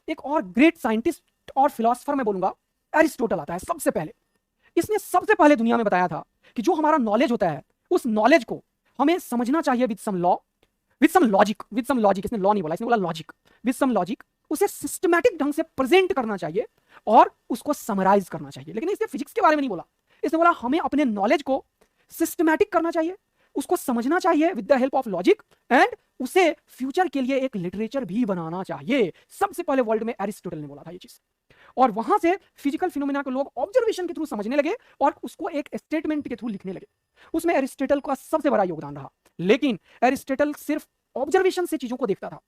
एक और great scientist और फिलोसफर मैं बोलूंगा, एरिस्टोटल आता है सबसे पहले। इसने सबसे पहले दुनिया में बताया था कि जो हमारा नॉलेज होता है उस नॉलेज को हमें समझना चाहिए with some law, with some logic, with some logic. इसने लॉ नहीं बोला, इसने बोला लॉजिक, विद सम लॉजिक। उसे सिस्टमैटिक ढंग से प्रेजेंट करना चाहिए और उसको समराइज करना चाहिए। लेकिन इसने फिजिक्स के बारे में नहीं बोला, इसने बोला हमें अपने नॉलेज को सिस्टमैटिक करना चाहिए, उसको समझना चाहिए with the help of logic, and उसे फ्यूचर के लिए एक लिटरेचर भी बनाना चाहिए। सबसे पहले वर्ल्ड में एरिस्टोटल ने बोला था ये चीज, और वहां से फिजिकल फिनोमेना को लोग ऑब्जर्वेशन के थ्रू समझने लगे और उसको एक स्टेटमेंट के थ्रू लिखने लगे। उसमें एरिस्टोटल का सबसे बड़ा योगदान रहा। लेकिन एरिस्टोटल सिर्फ ऑब्जर्वेशन से चीजों को देखता था।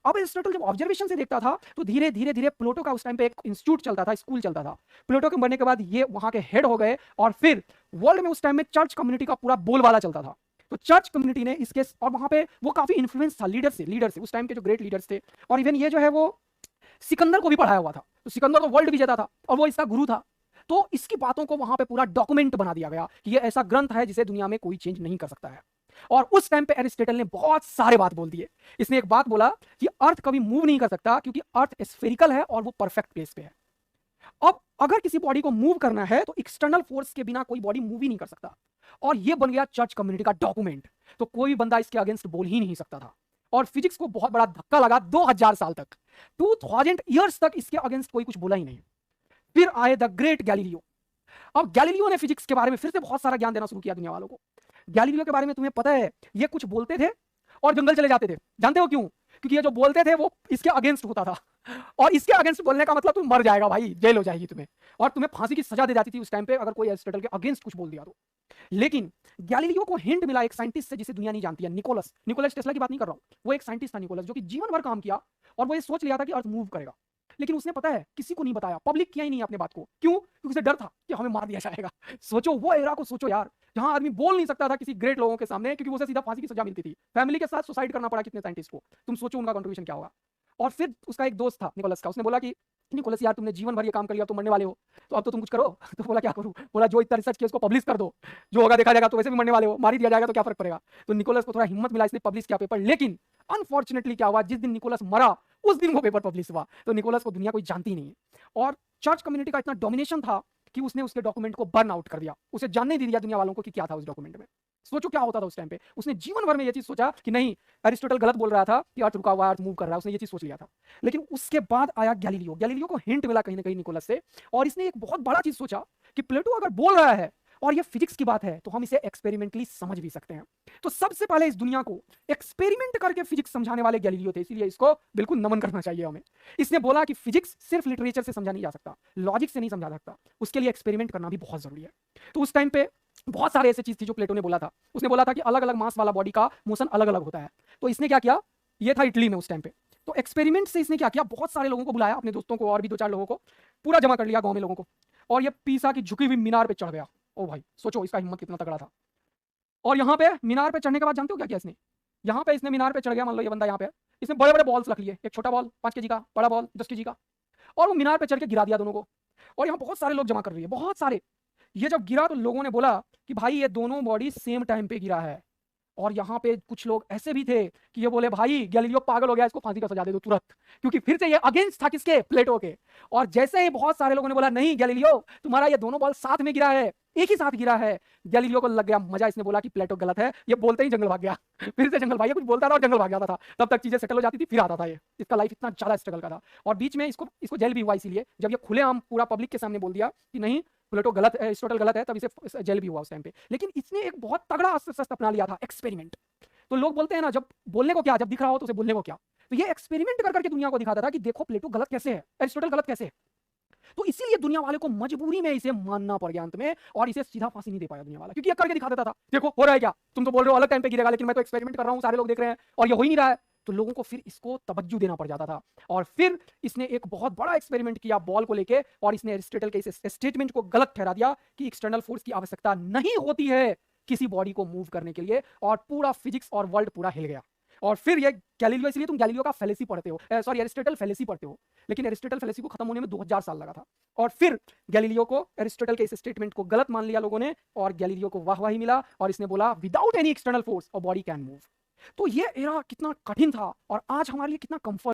अब एरिस्टोटल जब ऑब्जर्वेशन से देखता था तो धीरे धीरे धीरे प्लेटो का उस टाइम पे एक इंस्टीट्यूट चलता था, स्कूल चलता था। प्लेटो के बनने के बाद ये वहां के हेड हो गए, और फिर वर्ल्ड में उस टाइम में चर्च कम्युनिटी का पूरा बोलबाला चलता था। तो चर्च कम्युनिटी ने इसके, और वहां पे वो काफी इन्फ्लुएंस था लीडर से उस टाइम के जो ग्रेट लीडर्स थे। और इवन ये जो है वो सिकंदर को भी पढ़ाया हुआ था। तो सिकंदर तो वर्ल्ड विजेता था और वो इसका गुरु था। तो इसकी बातों को वहां पे पूरा डॉक्यूमेंट बना दिया गया कि ये ऐसा ग्रंथ है जिसे दुनिया में कोई चेंज नहीं कर सकता है। और उस टाइम पे एरिस्टोटल ने बहुत सारे बात बोल दिए। इसने एक बात बोला कि अर्थ कभी मूव नहीं कर सकता क्योंकि अर्थ स्फेरिकल है और वो परफेक्ट प्लेस पे है। अब अगर किसी बॉडी को मूव करना है तो एक्सटर्नल फोर्स के बिना कोई बॉडी मूव ही नहीं कर सकता, और ये बन गया चर्च कम्युनिटी का डॉक्यूमेंट। तो कोई बंदा इसके अगेंस्ट बोल ही नहीं सकता था। और फिजिक्स को बहुत बड़ा धक्का लगा 2000 साल तक, 2000 ईयर्स तक इसके अगेंस्ट कोई कुछ बोला ही नहीं। फिर आए द ग्रेट गैलीलियो। अब गैलीलियो ने फिजिक्स के बारे में फिर से बहुत सारा ज्ञान देना शुरू किया दुनिया वालों को। गैलीलियो के बारे में तुम्हें पता है, ये कुछ बोलते थे और जंगल चले जाते थे। जानते हो क्यों? क्योंकि ये जो बोलते थे वो इसके अगेंस्ट होता था, और इसके अगेंस्ट बोलने का मतलब तुम मर जाएगा भाई, जेल हो जाएगी तुम्हें, और तुम्हें फांसी की सजा दे जाती थी उस टाइम पे अगर कोई एरिस्टोटल के अगेंस्ट कुछ बोल दिया तो। लेकिन गैलीलियो को हिंट मिला एक साइंटिस्ट से जिसे दुनिया नहीं जानती है, निकोलस टेस्ला की बात नहीं कर रहा हूं। वो एक साइंटिस्ट था निकोलस, जो कि जीवन भर काम किया और वो ये सोच लिया था कि अर्थ मूव करेगा। लेकिन उसने पता है किसी को नहीं बताया, पब्लिक किया ही नहीं अपने बात को। क्यों? क्योंकि उसे डर था कि हमें मार दिया जाएगा। सोचो वो एरा को, सोचो यार, जहां आदमी बोल नहीं सकता था किसी ग्रेट लोगों के सामने क्योंकि उसे सीधा फांसी की सजा मिलती थी। फैमिली के साथ सुसाइड करना पड़ा कितने साइंटिस्ट को। तुम सोचो उनका कंट्रीब्यूशन क्या होगा। और फिर उसका एक दोस्त था निकोलस का, उसने बोला कि निकोलस यार तुमने जीवन भर ये काम कर लिया, तुम मरने वाले हो, तो अब तो तुम कुछ करो। तो बोला क्या करूं? बोला जो इतना रिसर्च किया उसको पब्लिश कर दो, जो होगा देखा जाएगा, तो वैसे भी मरने वाले हो, मार ही दिया जाएगा तो क्या फर्क पड़ेगा। तो निकोलस को थोड़ा हिम्मत मिला, इसने पब्लिश किया पेपर। लेकिन अनफॉर्चुनेटली क्या हुआ, जिस दिन निकोलस मरा उस दिन वो पेपर पब्लिश हुआ। तो निकोलस को दुनिया कोई जानती ही नहीं है। और चर्च कम्युनिटी का इतना डोमिनेशन था कि उसने उसके डॉक्यूमेंट को बर्न आउट कर दिया, उसे जानने नहीं दिया दुनिया वालों को कि क्या था उस डॉक्यूमेंट में। सोचो क्या होता था उस टाइम पे। उसने जीवन भर में ये चीज सोचा कि नहीं, एरिस्टोटल गलत बोल रहा था कि अर्थ रुका हुआ है, अर्थ मूव कर रहा है, उसने ये चीज सोच लिया था। लेकिन उसके बाद आया गैलीलियो। गैलीलियो को हिंट मिला कहीं ना कहीं निकोलस से, और इसने एक बहुत बड़ा चीज सोचा कि प्लेटो अगर बोल रहा है और ये फिजिक्स की बात है तो हम इसे एक्सपेरिमेंटली समझ भी सकते हैं। तो सबसे पहले इस दुनिया को एक्सपेरिमेंट करके फिजिक्स समझाने वाले गैलीलियो थे, इसीलिए इसको बिल्कुल नमन करना चाहिए हमें। इसने बोला कि फिजिक्स सिर्फ लिटरेचर से समझा नहीं जा सकता, लॉजिक से नहीं समझा सकता, उसके लिए एक्सपेरिमेंट करना भी बहुत जरूरी है। तो उस टाइम पे बहुत सारे ऐसे चीज थी जो प्लेटो ने बोला था। उसने बोला था कि अलग अलग मास वाला बॉडी का मोशन अलग अलग होता है। तो इसने क्या किया, ये था इटली में उस टाइम पे, तो एक्सपेरिमेंट से इसने क्या किया, बहुत सारे लोगों को बुलाया, अपने दोस्तों को और भी 2-4 लोगों को, पूरा जमा कर लिया गांव में लोगों को, और ये पीसा की झुकी हुई मीनार पे चढ़ गया। ओ भाई सोचो इसका हिम्मत कितना तगड़ा था। और यहाँ पे मीनार पे चढ़ने के बाद जानते हो क्या किया इसने? यहाँ पे इसने मीनार पे चढ़ गया, मान लो ये बंदा यहाँ पे, इसने बड़े बड़े बॉल्स रख लिए, एक छोटा बॉल 5 kg का, बड़ा बॉल 10 kg का, और वो मीनार पे चढ़ के गिरा दिया दोनों को। और यहाँ बहुत सारे लोग जमा कर रही है, बहुत सारे। ये जब गिरा तो लोगों ने बोला कि भाई ये दोनों बॉडी सेम टाइम पे गिरा है। और यहाँ पे कुछ लोग ऐसे भी थे कि ये बोले भाई गैलीलियो पागल हो गया, इसको फांसी का सजा दे दो तुरंत, क्योंकि फिर से ये अगेंस्ट था किसके, प्लेटो के। और जैसे ही बहुत सारे लोगों ने बोला नहीं गैलीलियो तुम्हारा ये दोनों बॉल साथ में गिरा है, एक ही साथ गिरा है, गैलीलियो को लग गया मजा। इसने बोला कि प्लेटो गलत है, ये बोलते ही जंगल भाग गया। फिर से जंगल भाग गया, कुछ बोलता था और जंगल भाग जाता था, तब तक चीजें सेटल हो जाती थी, फिर आता था ये। इसका लाइफ इतना ज्यादा स्ट्रगल का था, और बीच में इसको जेल भी हुआ, इसीलिए जब ये खुलेआम पूरा पब्लिक के सामने बोल दिया कि नहीं प्लेटो गलत है, एरिस्टोटल गलत है, तब इसे जेल भी हुआ उस टाइम पे। लेकिन इसने एक बहुत तगड़ा अस्त्र अपना लिया था, एक्सपेरिमेंट। तो लोग बोलते हैं ना, जब बोलने को क्या, जब दिख रहा हो तो उसे बोलने को क्या। तो ये एक्सपेरिमेंट कर करके दुनिया को दिखाता था कि देखो प्लेटो गलत कैसे है, एरिस्टोटल गलत कैसे है। तो इसीलिए दुनिया वाले को मजबूरी में इसे मानना पड़ गया अंत में, और इसे सीधा फांसी नहीं दे पाया दुनिया वाला, क्योंकि ये करके दिखा देता था देखो हो रहा है क्या, तुम तो बोल रहे हो अलग टाइम पे गिरेगा, लेकिन मैं तो एक्सपेरिमेंट कर रहा हूं, सारे लोग देख रहे हैं और ये हो ही नहीं रहा है। तो लोगों को फिर इसको तवज्जो देना पड़ जाता था। और फिर इसने एक बहुत बड़ा एक्सपेरिमेंट किया बॉल को लेके, और इसने एरिस्टोटल के इस स्टेटमेंट को गलत ठहरा दिया कि एक्सटर्नल फोर्स की आवश्यकता नहीं होती है किसी बॉडी को मूव करने के लिए, और पूरा फिजिक्स और वर्ल्ड पूरा हिल गया। और फिर ये गैलीलियो, इसलिए तुम गैलीलियो का फेलेसी पढ़ते हो, सॉरी एरिस्टोटल फेलेसी पढ़ते हो, लेकिन एरिस्टोटल फेलेसी को खत्म होने में 2000 साल लगा था। और फिर गैलीलियो को एरिस्टोटल के इस स्टेटमेंट को गलत मान लिया लोगों ने, और गैलीलियो को वाहवाही मिला, और इसने बोला विदाउट एनी एक्सटर्नल फोर्स और बॉडी कैन मूव। तो ये एरा कितना कठिन था और आज हमारे लिए कितना कंफर्ट